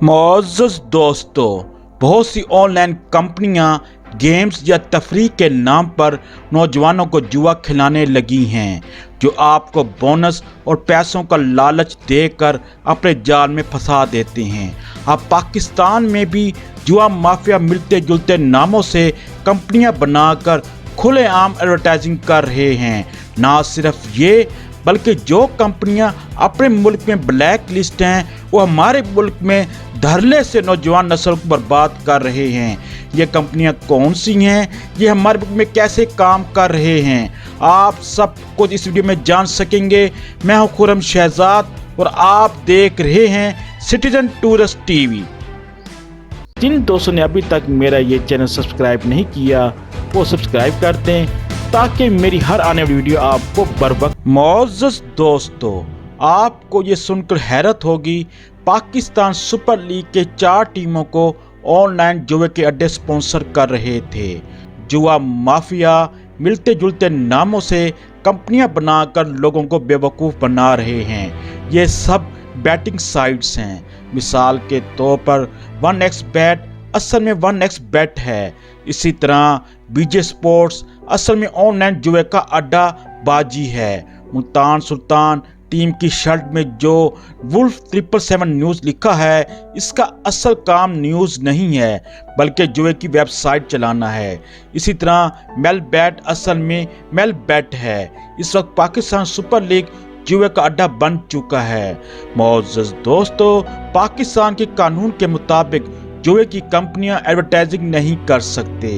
मुअज़्ज़ज़ दोस्तों, बहुत सी ऑनलाइन कंपनियां गेम्स या तफरीह के नाम पर नौजवानों को जुआ खिलाने लगी हैं, जो आपको बोनस और पैसों का लालच देकर अपने जाल में फंसा देते हैं। अब पाकिस्तान में भी जुआ माफिया मिलते जुलते नामों से कंपनियां बनाकर खुलेआम एडवर्टाइजिंग कर रहे हैं। ना सिर्फ ये, बल्कि जो कंपनियां अपने मुल्क में ब्लैक लिस्ट हैं, वो हमारे मुल्क में धड़ल्ले से नौजवान नस्ल को बर्बाद कर रहे हैं। ये कंपनियां कौन सी हैं, ये हमारे मुल्क में कैसे काम कर रहे हैं, आप सब कुछ इस वीडियो में जान सकेंगे। मैं हूं खुर्रम शहजाद और आप देख रहे हैं सिटीजन टूरिस्ट टीवी। जिन दोस्तों ने अभी तक मेरा ये चैनल सब्सक्राइब नहीं किया, वो सब्सक्राइब कर दें ताकि मेरी हर आने वाली वीडियो आपको बर वक्त। मुअज़्ज़ज़ दोस्तों, आपको ये सुनकर हैरत होगी, पाकिस्तान सुपर लीग के 4 टीमों को ऑनलाइन जुए के अड्डे स्पॉन्सर कर रहे थे। जुआ माफिया मिलते जुलते नामों से कंपनियां बनाकर लोगों को बेवकूफ़ बना रहे हैं। ये सब बैटिंग साइट्स हैं। मिसाल के तौर पर 1xBet असल में 1xBet है। इसी तरह बीजे स्पोर्ट्स असल में ऑनलाइन जुए का अड्डा बाजी है। मुल्तान सुल्तान टीम की शर्ट में जो वुल्फ 777 न्यूज़ लिखा है, इसका असल काम न्यूज़ नहीं है, बल्कि जुए की वेबसाइट चलाना है। इसी तरह मेलबेट असल में मेलबेट है। इस वक्त पाकिस्तान सुपर लीग जुए का अड्डा बन चुका है। मुअज़्ज़ज़ दोस्तों, पाकिस्तान के कानून के मुताबिक जुए की कंपनियां एडवर्टाइजिंग नहीं कर सकते,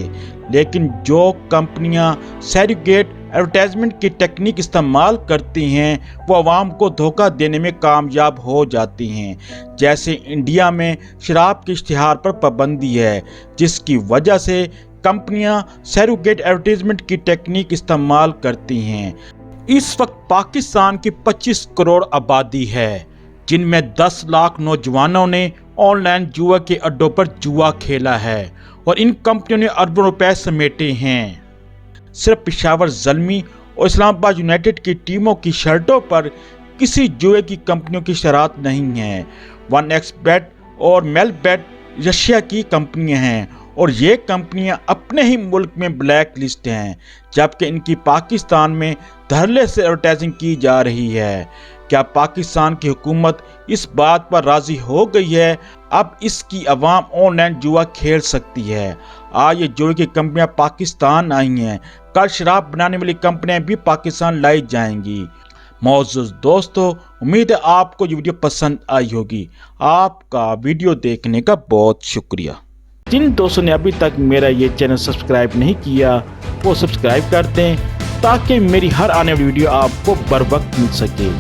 लेकिन जो कंपनियां सैरोगेट एडवर्टाइजमेंट की टेक्निक इस्तेमाल करती हैं, वो आवाम को धोखा देने में कामयाब हो जाती हैं। जैसे इंडिया में शराब के इश्तिहार पर पाबंदी है, जिसकी वजह से कंपनियां सैरोगेट एडवर्टाइजमेंट की टेक्निक इस्तेमाल करती हैं। इस वक्त पाकिस्तान की 25 करोड़ आबादी है, जिनमें 10 लाख नौजवानों ने ऑनलाइन जुआ के अड्डों पर जुआ खेला है और इन कंपनियों ने अरबों रुपए समेटे हैं। सिर्फ पेशावर ज़ल्मी और इस्लामाबाद यूनाइटेड की टीमों की शर्टों पर किसी जुए की कंपनियों की शरात नहीं है। 1xBet और मेलबेट रशिया की कंपनियां हैं और ये कंपनियां अपने ही मुल्क में ब्लैक लिस्ट हैं, जबकि इनकी पाकिस्तान में धड़ल्ले से एडवर्टाइजिंग की जा रही है। क्या पाकिस्तान की हुकूमत इस बात पर राजी हो गई है अब इसकी अवाम ऑनलाइन जुआ खेल सकती है? आज ये जुए की कंपनियां पाकिस्तान आई हैं, कल शराब बनाने वाली कंपनियां भी पाकिस्तान लाई जाएंगी। मुअज़्ज़ज़ दोस्तों, उम्मीद है आपको ये वीडियो पसंद आई होगी। आपका वीडियो देखने का बहुत शुक्रिया। जिन दोस्तों ने अभी तक मेरा ये चैनल सब्सक्राइब नहीं किया, वो सब्सक्राइब कर दें ताकि मेरी हर आने वाली वीडियो आपको बर वक्त मिल सके।